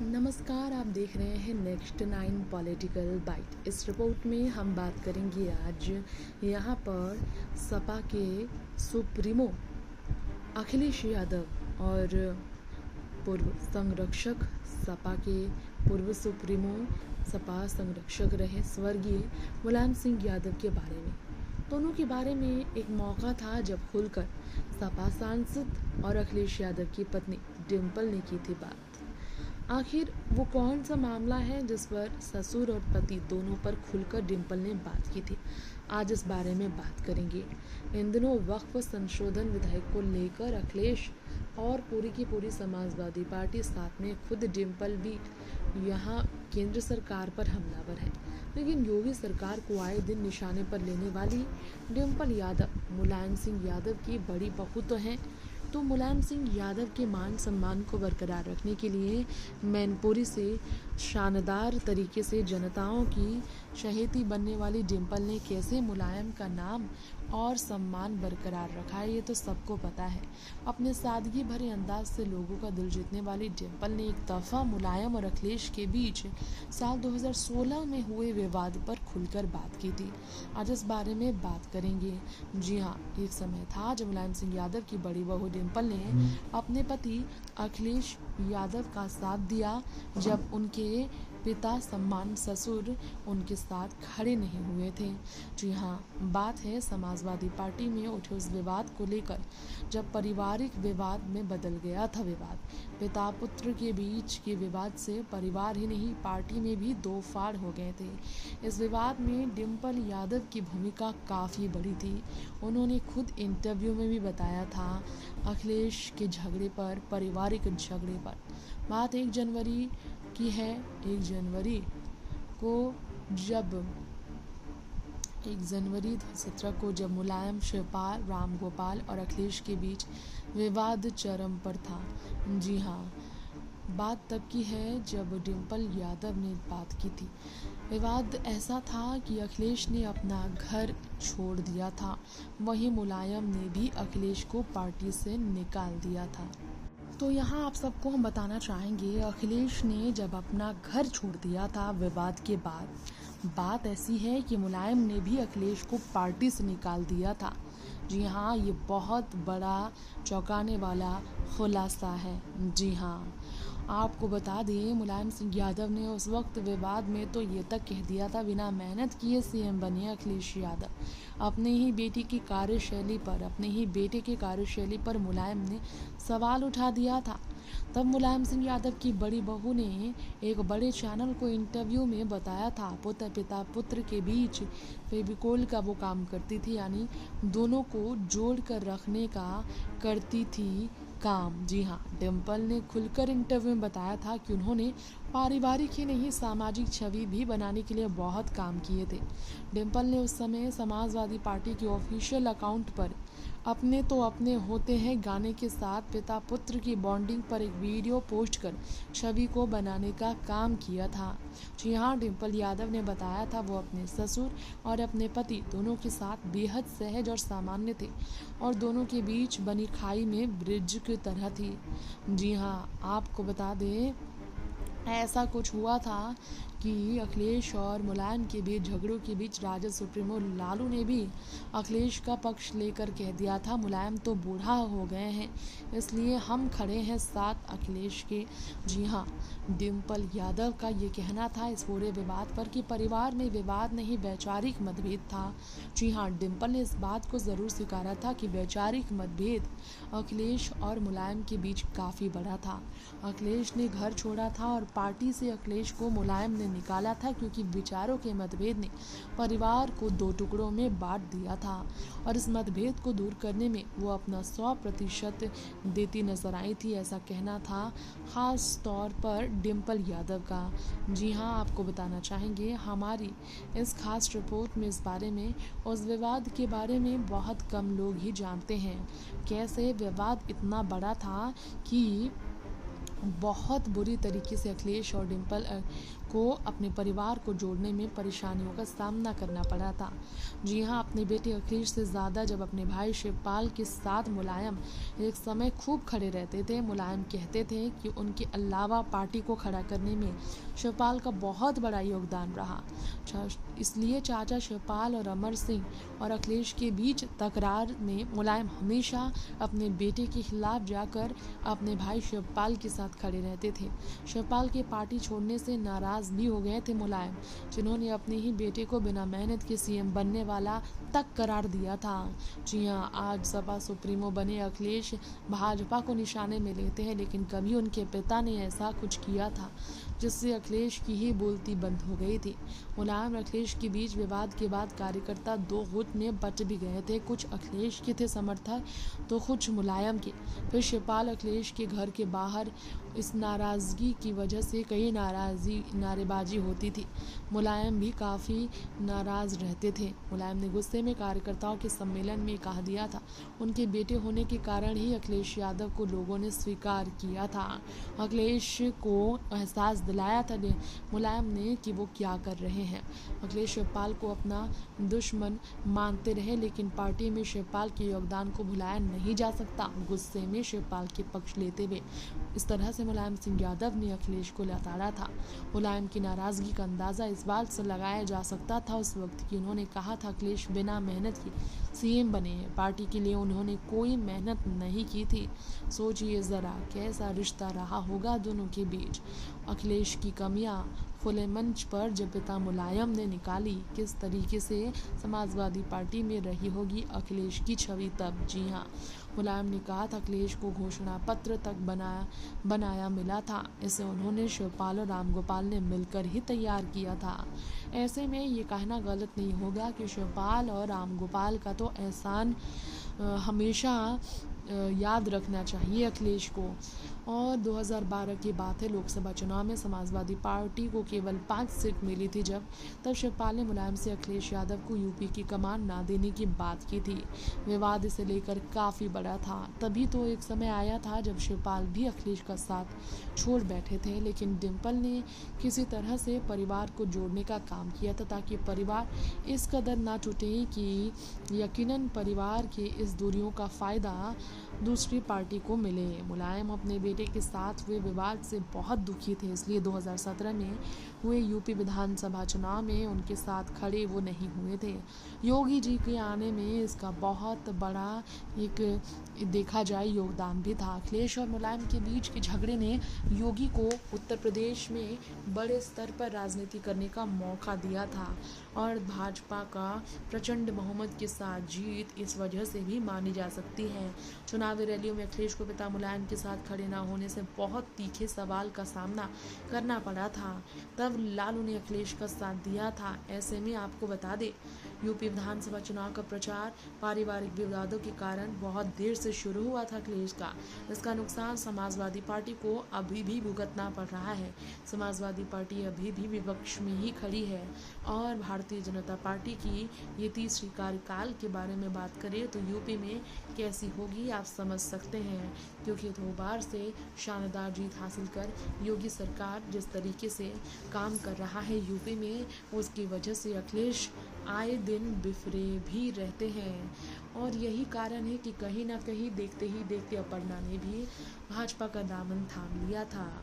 नमस्कार, आप देख रहे हैं नेक्स्ट 9 पॉलिटिकल बाइट। इस रिपोर्ट में हम बात करेंगे आज यहाँ पर सपा के सुप्रीमो अखिलेश यादव और पूर्व संरक्षक सपा के पूर्व सुप्रीमो सपा संरक्षक रहे स्वर्गीय मुलायम सिंह यादव के बारे में। दोनों के बारे में एक मौका था जब खुलकर सपा सांसद और अखिलेश यादव की पत्नी डिम्पल ने की थी बात। आखिर वो कौन सा मामला है जिस पर ससुर और पति दोनों पर खुलकर डिम्पल ने बात की थी, आज इस बारे में बात करेंगे। इन दिनों वक्फ संशोधन विधेयक को लेकर अखिलेश और पूरी की पूरी समाजवादी पार्टी, साथ में खुद डिम्पल भी यहाँ केंद्र सरकार पर हमलावर है। लेकिन योगी सरकार को आए दिन निशाने पर लेने वाली डिम्पल यादव मुलायम सिंह यादव की बड़ी बहू तो हैं, तो मुलायम सिंह यादव के मान सम्मान को बरकरार रखने के लिए मैनपुरी से शानदार तरीके से जनताओं की चहेती बनने वाली डिम्पल ने कैसे मुलायम का नाम और सम्मान बरकरार रखा है, ये तो सबको पता है। अपने सादगी भरे अंदाज से लोगों का दिल जीतने वाली डिम्पल ने एक दफ़ा मुलायम और अखिलेश के बीच साल 2016 में हुए विवाद पर खुलकर बात की थी। आज इस बारे में बात करेंगे। जी हाँ, एक समय था जब मुलायम सिंह यादव की बड़ी बहू डिम्पल ने अपने पति अखिलेश यादव का साथ दिया, जब उनके पिता सम्मान ससुर उनके साथ खड़े नहीं हुए थे। जी हाँ, बात है समाजवादी पार्टी में उठे उस विवाद को लेकर, जब पारिवारिक विवाद में बदल गया था विवाद। पिता पुत्र के बीच के विवाद से परिवार ही नहीं, पार्टी में भी दो फाड़ हो गए थे। इस विवाद में डिम्पल यादव की भूमिका काफ़ी बड़ी थी। उन्होंने खुद इंटरव्यू में भी बताया था अखिलेश के झगड़े पर, पारिवारिक झगड़े पर। बात 1 जनवरी की है। 1 जनवरी को जब 1 जनवरी 2017 को जब मुलायम, शिवपाल, रामगोपाल और अखिलेश के बीच विवाद चरम पर था। जी हाँ, बात तब की है जब डिम्पल यादव ने बात की थी। विवाद ऐसा था कि अखिलेश ने अपना घर छोड़ दिया था, वहीं मुलायम ने भी अखिलेश को पार्टी से निकाल दिया था। तो यहाँ आप सबको हम बताना चाहेंगे, अखिलेश ने जब अपना घर छोड़ दिया था विवाद के बाद, बात ऐसी है कि मुलायम ने भी अखिलेश को पार्टी से निकाल दिया था। जी हाँ, ये बहुत बड़ा चौंकाने वाला खुलासा है। जी हाँ, आपको बता दें, मुलायम सिंह यादव ने उस वक्त विवाद में तो ये तक कह दिया था, बिना मेहनत किए सीएम बने अखिलेश यादव। अपने ही बेटे की कार्यशैली पर मुलायम ने सवाल उठा दिया था। तब मुलायम सिंह यादव की बड़ी बहू ने एक बड़े चैनल को इंटरव्यू में बताया था, पिता पुत्र के बीच फेविकोल का वो काम करती थी, यानी दोनों को जोड़ कर रखने का करती थी काम। जी हाँ, डिम्पल ने खुलकर इंटरव्यू में बताया था कि उन्होंने पारिवारिक ही नहीं, सामाजिक छवि भी बनाने के लिए बहुत काम किए थे। डिम्पल ने उस समय समाजवादी पार्टी के ऑफिशियल अकाउंट पर अपने तो अपने होते हैं गाने के साथ पिता पुत्र की बॉन्डिंग पर एक वीडियो पोस्ट कर छवि को बनाने का काम किया था। जी हाँ, डिम्पल यादव ने बताया था वो अपने ससुर और अपने पति दोनों के साथ बेहद सहज और सामान्य थे, और दोनों के बीच बनी खाई में ब्रिज की तरह थी। जी हाँ, आपको बता दें, ऐसा कुछ हुआ था कि अखिलेश और मुलायम के बीच झगड़ों के बीच राजद सुप्रीमो लालू ने भी अखिलेश का पक्ष लेकर कह दिया था, मुलायम तो बूढ़ा हो गए हैं, इसलिए हम खड़े हैं साथ अखिलेश के। जी हाँ, डिम्पल यादव का ये कहना था इस पूरे विवाद पर कि परिवार में विवाद नहीं, वैचारिक मतभेद था। जी हाँ, डिम्पल ने इस बात को ज़रूर स्वीकारा था कि वैचारिक मतभेद अखिलेश और मुलायम के बीच काफ़ी बड़ा था। अखिलेश ने घर छोड़ा था और पार्टी से अखिलेश को मुलायम ने निकाला था, क्योंकि विचारों के मतभेद ने परिवार को 2 टुकड़ों में बांट दिया था, और इस मतभेद को दूर करने में वो अपना 100% देती नजर आई थी, ऐसा कहना था खास तौर पर डिम्पल यादव का। जी हाँ, आपको बताना चाहेंगे, हमारी इस खास रिपोर्ट में इस बारे में, उस विवाद के बारे में बहुत कम लोग ही जानते हैं। कैसे विवाद इतना बड़ा था कि बहुत बुरी तरीके से अखिलेश और डिम्पल को अपने परिवार को जोड़ने में परेशानियों का सामना करना पड़ा था। जी हाँ, अपने बेटे अखिलेश से ज़्यादा जब अपने भाई शिवपाल के साथ मुलायम एक समय खूब खड़े रहते थे। मुलायम कहते थे कि उनके अलावा पार्टी को खड़ा करने में शिवपाल का बहुत बड़ा योगदान रहा। इसलिए चाचा शिवपाल और अमर सिंह और अखिलेश के बीच तकरार में मुलायम हमेशा अपने बेटे के खिलाफ जाकर अपने भाई शिवपाल के साथ खड़े रहते थे। शिवपाल के पार्टी छोड़ने से नाराज भी हो गए थे मुलायम, जिन्होंने अपने ही बेटे को बिना मेहनत के सीएम बनने वाला तक करार दिया था। जी हाँ, आज सपा सुप्रीमो बने अखिलेश भाजपा को निशाने में लेते हैं, लेकिन कभी उनके पिता ने ऐसा कुछ किया था जिससे अखिलेश की ही बोलती बंद हो गई थी। मुलायम और अखिलेश के बीच विवाद के बाद कार्यकर्ता दो गुट में बट भी गए थे। कुछ अखिलेश के थे समर्थक तो कुछ मुलायम के। फिर शिवपाल अखिलेश के घर के बाहर इस नाराज़गी की वजह से कई नारेबाजी होती थी। मुलायम भी काफ़ी नाराज़ रहते थे। मुलायम ने गुस्से में कार्यकर्ताओं के सम्मेलन में कह दिया था उनके बेटे होने के कारण ही अखिलेश यादव को लोगों ने स्वीकार किया था। अखिलेश को एहसास दिलाया था मुलायम ने कि वो क्या कर रहे हैं। अखिलेश शिवपाल को अपना दुश्मन मानते रहे, लेकिन पार्टी में शिवपाल के योगदान को भुलाया नहीं जा सकता। गुस्से में शिवपाल के पक्ष लेते हुए इस तरह से मुलायम सिंह यादव ने अखिलेश को लताड़ा था। मुलायम की नाराज़गी का अंदाज़ा इस बात से लगाया जा सकता था उस वक्त कि उन्होंने कहा था अखिलेश बिना मेहनत के सीएम बने हैं। पार्टी के लिए उन्होंने कोई मेहनत नहीं की थी। सोचिए ज़रा कैसा रिश्ता रहा होगा दोनों के बीच। अखिलेश की कमियां खुले मंच पर जब पिता मुलायम ने निकाली, किस तरीके से समाजवादी पार्टी में रही होगी अखिलेश की छवि तब। जी हाँ, मुलायम ने कहा था अखिलेश को घोषणा पत्र तक बनाया मिला था। इसे उन्होंने शिवपाल और रामगोपाल ने मिलकर ही तैयार किया था। ऐसे में ये कहना गलत नहीं होगा कि शिवपाल और रामगोपाल का तो एहसान हमेशा याद रखना चाहिए अखिलेश को। और 2012 की बात है, लोकसभा चुनाव में समाजवादी पार्टी को केवल 5 सीट मिली थी तब शिवपाल ने मुलायम से अखिलेश यादव को यूपी की कमान ना देने की बात की थी। विवाद इसे लेकर काफ़ी बड़ा था। तभी तो एक समय आया था जब शिवपाल भी अखिलेश का साथ छोड़ बैठे थे, लेकिन डिम्पल ने किसी तरह से परिवार को जोड़ने का काम किया था ताकि परिवार इस कदर ना टूटे कि यकीनन परिवार के इस दूरियों का फ़ायदा दूसरी पार्टी को मिले। मुलायम अपने बेटे के साथ हुए विवाद से बहुत दुखी थे, इसलिए 2017 में हुए यूपी विधानसभा चुनाव में उनके साथ खड़े वो नहीं हुए थे। योगी जी के आने में इसका बहुत बड़ा एक देखा जाए योगदान भी था। अखिलेश और मुलायम के बीच के झगड़े ने योगी को उत्तर प्रदेश में बड़े स्तर पर राजनीति करने का मौका दिया था और भाजपा का प्रचंड बहुमत के साथ जीत इस वजह से भी मानी जा सकती है। चुनावी रैलियों में अखिलेश को पिता मुलायम के साथ खड़े न होने से बहुत तीखे सवाल का सामना करना पड़ा था। तब लालू ने अखिलेश का साथ दिया था। ऐसे में आपको बता दें, यूपी विधानसभा चुनाव का प्रचार पारिवारिक विवादों के कारण बहुत देर से शुरू हुआ था अखिलेश का। इसका नुकसान समाजवादी पार्टी को अभी भी भुगतना पड़ रहा है। समाजवादी पार्टी अभी भी विपक्ष में ही खड़ी है और भारतीय जनता पार्टी की ये तीसरी कार्यकाल के बारे में बात करें तो यूपी में कैसी होगी आप समझ सकते हैं, क्योंकि 2 बार से शानदार जीत हासिल कर योगी सरकार जिस तरीके से काम कर रहा है यूपी में, उसकी वजह से अखिलेश आए दिन बिफरे भी रहते हैं। और यही कारण है कि कहीं ना कहीं देखते ही देखते अपर्णा ने भी भाजपा का दामन थाम लिया था।